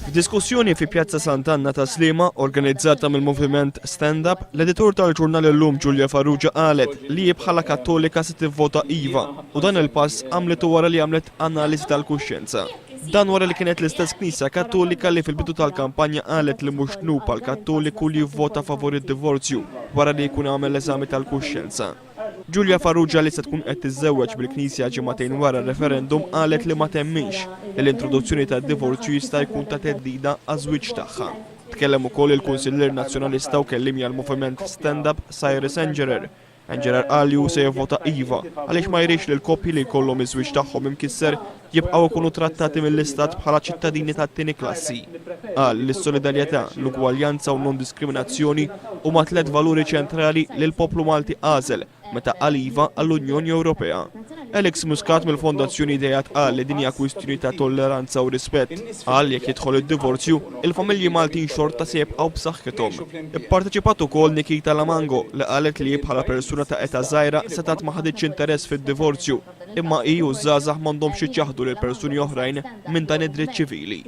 F'diskussjoni fi Pjazza Sant'Anna ta' Sliema, organizzata mill-moviment Stand Up, l-editur tal-ġurnal Illum Giulia Farrugia qalet li bħala Kattolika se tivvota iva u dan il-pass għamletu wara li għamlet analiżi tal-kuxjenza. Dan wara li kienet l-istess Knisja Kattolika li fil-bidu tal-kampanja qalet li mhux tnub għal Kattoliku li jivvota favur id-divorzju wara li jkun għamel l-eżami tal-kuxjenza. Giulia Farrugia li se tkun qed tiżżewweġ bil-Knisja ġimagħtejn wara r-referendum qalet li ma temminx li l-introduzzjoni tad-divorzju jista' jkun ta' teddida għaż-żwieġ tagħha. Tkellem ukoll il-Kunsillier Nazzjonalista u kellim għall-Moviment Stand Up Cyrus Engerer. Engerer qal li hu se jivvota iva għaliex ma jrix li l-koppji li jkollhom iż-żwieġ tagħhom imkisser jibqgħu jkunu trattati mill-Istat bħala ċittadini tat-tieni klassi. Qal li s-solidarjetà, l-ugwaljanza u non-diskriminazzjoni huma tliet valuri ċentrali li l-poplu Malti għażel meta qal iva għall-Unjoni Ewropea. Alex Muscat mill-Fondazzjoni Idejat qal li din hija kwistjoni ta' tolleranza u rispett. Qal jekk jidħol id-divorzju, il-familji Maltin xorta se jibqgħu b'saħħithom. Ipparteċipat ukoll Nikita Lamango li qalet li bħala persuna ta' età żgħira setat ma ħaditx interess fid-divorzju, imma hi u żgħażagħ m'għandhomx iċaħdu lil persuni oħrajn minn dan id-dritt ċivili.